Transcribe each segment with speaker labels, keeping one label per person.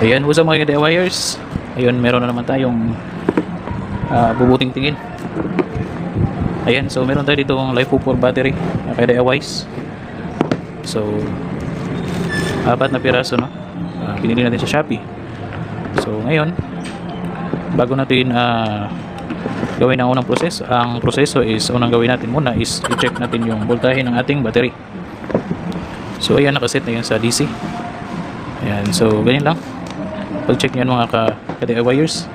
Speaker 1: Ayan, usap mga ka-DIYers. Ayun, meron na naman tayong bubuting tingin. Ayan, so meron tayo dito ang LiFePo4 battery na ka-DIYs. So, 4 na piraso, no? Pinili natin sa Shopee. So, ngayon, bago natin gawin ang unang proseso, ang proseso is, unang gawin natin muna is i-check natin yung voltahe ng ating battery. So, ayan, nakaset na yan sa DC. Ayan, so, ganyan lang. Pag-check nyo mga ka-DIYers.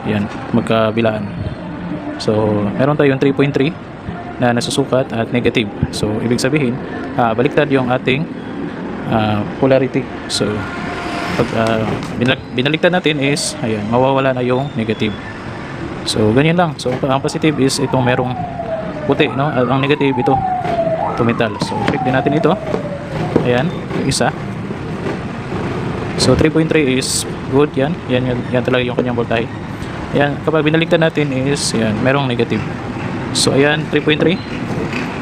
Speaker 1: Ayan, magkabilaan. So, meron tayong 3.3 na nasusukat at negative. So, ibig sabihin, baliktad yung ating polarity. So, pag binaliktad natin is, ayan, mawawala na yung negative. So, ganyan lang. So, ang positive is itong merong puti, no? At ang negative ito metal. So, check din natin ito. Ayan, yung isa. So, 3.3 is good, yan talaga yung kanyang voltahe. Ayan, kapag binaliktad natin is, ayan, merong negative. So, ayan, 3.3.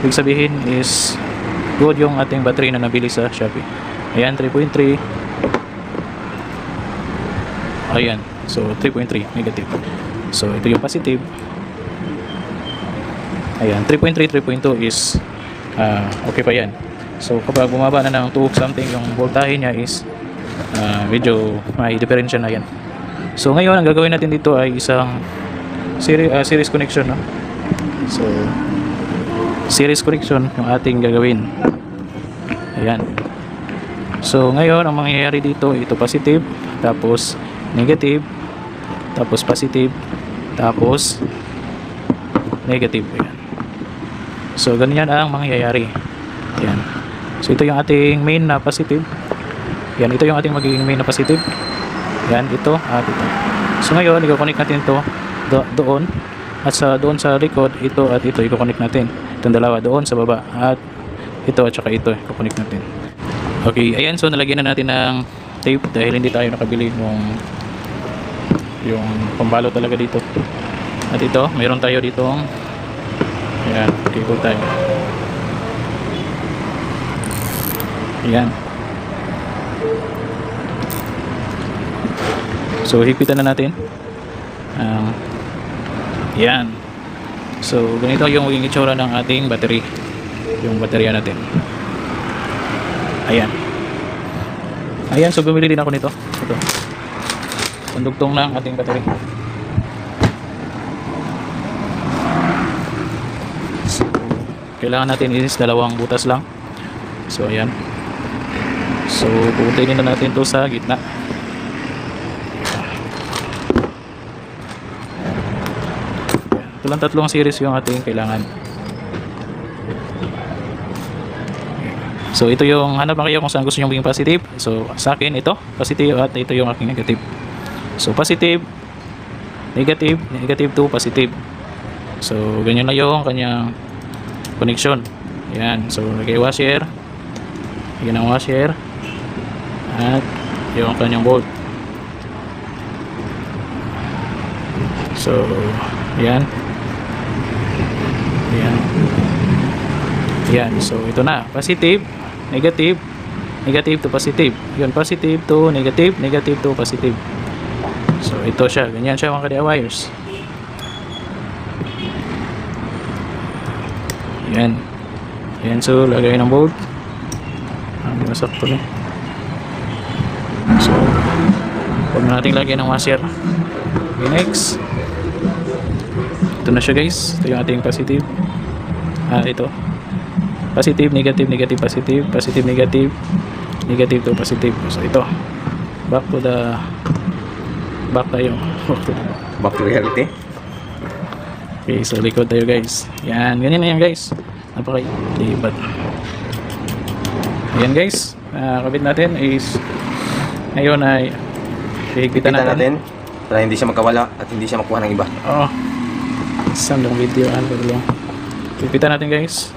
Speaker 1: Ibig sabihin is good yung ating battery na nabili sa Shopee. Ayan, 3.3. Ayan, so 3.3 negative. So, ito yung positive. Ayan, 3.3, 3.2 is okay pa yan. So, kapag bumaba na ng 2 something yung voltahe niya is medyo may diferensya na yan. So, ngayon ang gagawin natin dito ay isang series connection, no? So, series connection yung ating gagawin. Ayan. So, ngayon ang mangyayari dito, ito positive, tapos negative, tapos positive, tapos negative. Ayan. So, ganyan ang mangyayari. Ayan. So, ito yung ating main na positive. Yan, ito yung ating magiging main na positive. Yan, ito at ito. So ngayon, i-connect natin ito doon. At doon sa likod, ito at ito i-connect natin. Itong dalawa doon sa baba. At ito at saka ito i-connect natin. Okay, ayan. So nalagyan na natin ng tape dahil hindi tayo nakabili yung pambalo talaga dito. At ito, mayroon tayo ditong ayan, cable tayo. Ayan. So, higpitan na natin. Yan. So, ganito yung maging itsura ng ating battery. Yung baterya natin. Ayan. Ayan, so bumili din ako nito. Ito. Pandugtong ng ating battery. So, kailangan natin is 2 butas lang. So, ayan. So, pupuntayin na natin to sa gitna. Ito lang 3 series yung ating kailangan. So ito yung hanap na kayo kung saan gusto nyo maging positive. So sa akin ito positive at ito yung aking negative. So positive, negative, negative to positive. So ganyan na yung kanyang connection. Ayan. So lagay washer. Lagyan ng washer. At yung kanyang bolt. So ayan. Ayan. Ayan. So, ito na. Positive, negative, negative to positive. Yun, positive to negative, negative to positive. So, ito siya. Ganyan siya mga ka-DIYers. Ayan. Ayan. So, lagay ng bolt. Hindi masakto na. So, huwag na natin lagyan ng washer. Okay, next. Ito na siya guys. Ito yung ating positive. Ito. Positive, negative, negative, positive. Positive, negative. Negative to positive. So ito. Back tayo.
Speaker 2: Back to reality.
Speaker 1: Okay, so likod tayo guys. Yan. Ganyan na yan guys. Napaka-libat. Ayan guys. Kabit natin is ngayon ay hihigpitan natin.
Speaker 2: Para hindi siya magkawala at hindi siya makuha ng iba.
Speaker 1: Oo. Isang lang video. Higpitan natin guys.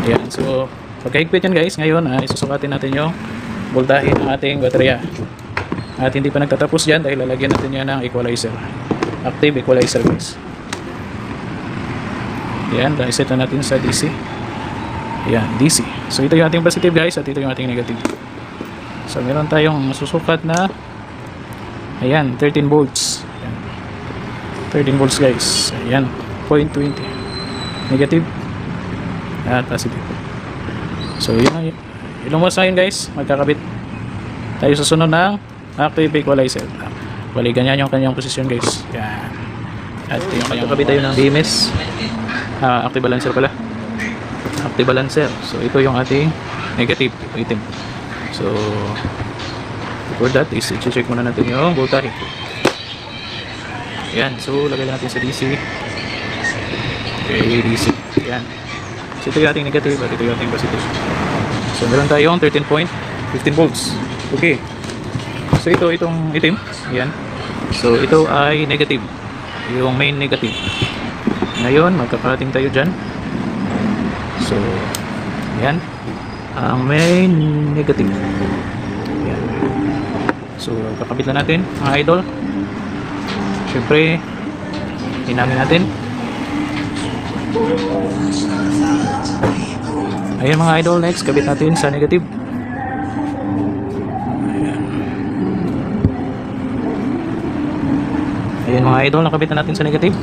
Speaker 1: Ayan. So pagkahigpit yan guys, ngayon ay susukatin natin yung voltahe ng ating baterya. At hindi pa nagtatapos dyan dahil lalagyan natin yan ng equalizer. Active equalizer guys. Ayan. Reset na natin sa DC. Ayan. DC. So ito yung ating positive guys at ito yung ating negative. So meron tayong masusukat na ayan, 13 volts. Ayan. 13 volts guys. Ayan, 0.20. Negative at positive. So yun ang ilang mo sa yun guys, magkakabit tayo sa sunod ng active equalizer. Bali ganyan yung kanyang posisyon guys. Yan. At yung kanyang kabit tayo ng BMS active balancer pala. Active balancer. So ito yung ating negative, item. So for that is i-check muna natin yung voltage. Yan. So lagay lang natin sa DC. Okay, DC. Yan. So ito yung ating negative at ito yung ating positive. So meron tayong 13.15 volts. Okay. So itong itim, yan. So ito ay negative. Yung main negative. Ngayon, magkakarating tayo dyan. So, yan. Ang main negative. Yan. So, kakabit na natin, mga idol. Siyempre, hinangin natin. Ayan mga idol, next, kabit natin sa negative. Ayan mga idol, nakabit na natin sa negative.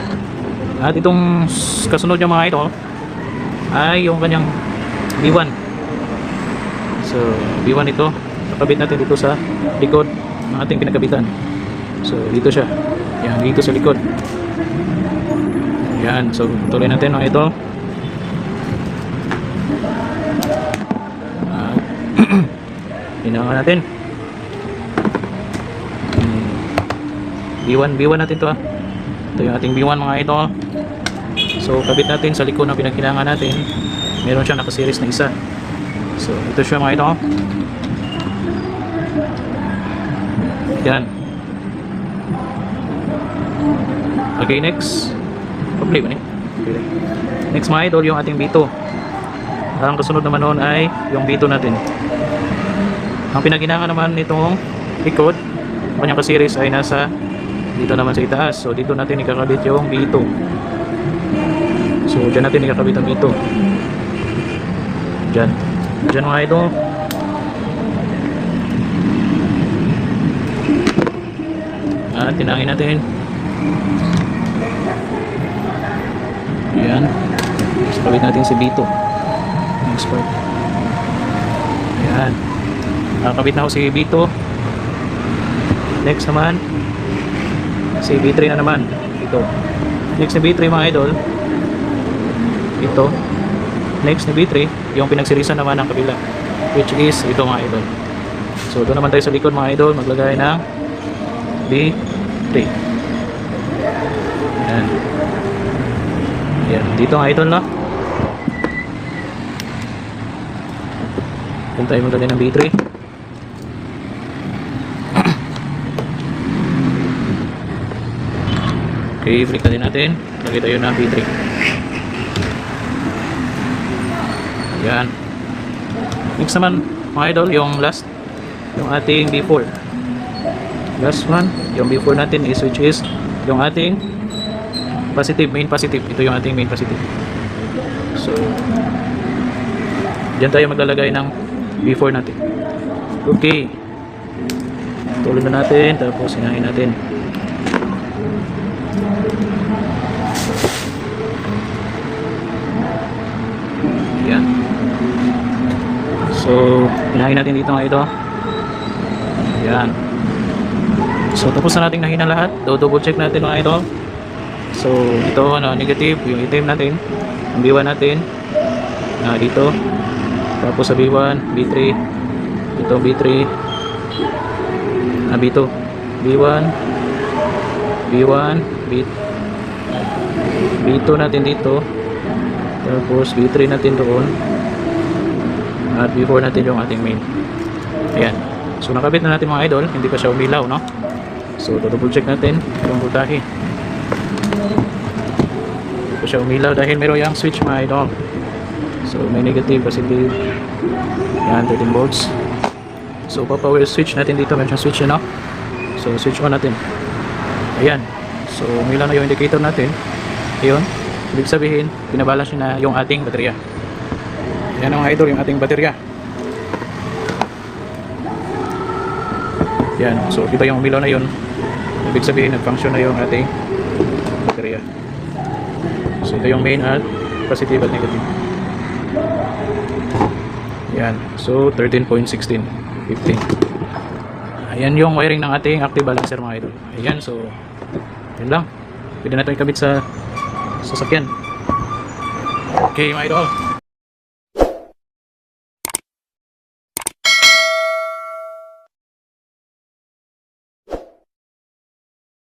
Speaker 1: At itong kasunod yung mga idol ay yung kanyang B1. So B1 ito, nakabit natin dito sa likod ng ating pinakabitan. So dito siya. Yan, dito sa likod. Yan, so tuloy natin mga idol. Hinangan natin. B1 natin to. Ito yung ating B1 mga idol. So kabit natin sa likod ng pinagkailangan natin. Meron siyang nakaseries na isa. So ito siya mga idol. Yan. Okay, next. Play ba niya? Okay. Next mga idol yung ating B2. Ang kasunod naman noon ay yung B2 natin. Ang pinagkailangan naman nitong likod, kanyang kaseries ay nasa dito naman sa itaas. So dito natin ikakabit yung B2. So dyan natin ikakabit ang B2. Dyan mga idol. At tinangin natin. Ayan. So kabit natin si B2. Next part. Ayan. Nakakabit na ako si B2. Next naman si B3 na naman. Ito. Next na B3 mga idol. Ito. Next na B3 yung pinagsirisan naman ng kabila, which is ito mga idol. So doon naman tayo sa likod mga idol, maglagay ng B3. Yan. Yan. Dito mga idol, no? Doon tayo maglagay ng B3. Okay, balik na din natin. Lagay tayo ng B3. Yan. Next naman mga idol, yung last, yung ating B4. Last one, yung B4 natin is which is yung ating positive, main positive. Ito yung ating main positive. So diyan tayo maglalagay ng B4 natin. Okay. Tuloy na natin, tapos hinahin natin. Yan. So hinahin natin dito mga ito. Yan. So tapos na natin nahina lahat. Double check natin mga idol. So ito ano, negative yung item natin, ang B1 natin dito, tapos sa B1, B3, ito B3, B2, B1, B1, B2 natin dito, tapos B3 natin doon, at B4 natin yung ating main. Ayan. So nakabit na natin mga idol, hindi pa siya umilaw, no? So double check natin yung voltahe. Hindi pa siya umilaw dahil meron yung switch mga idol. So may negative, positive. Yan, 13 volts. So pa-power switch natin dito, meron siyang switch, no? So switch on natin. Ayan. So umilaw na yung indicator natin. Ayun. Ibig sabihin, binabalance na yung ating baterya. Yan mga idol, yung ating baterya. Yan, so iba yung umilaw na yun. Ibig sabihin nag-function na yung ating baterya. So ito yung main at positive at negative. Yan, so 13.16 15. Ayan yung wiring ng ating active balancer mga idol. Ayan, so yun lang, pwede na ito ikabit sa sasakyan. Okay mga idol,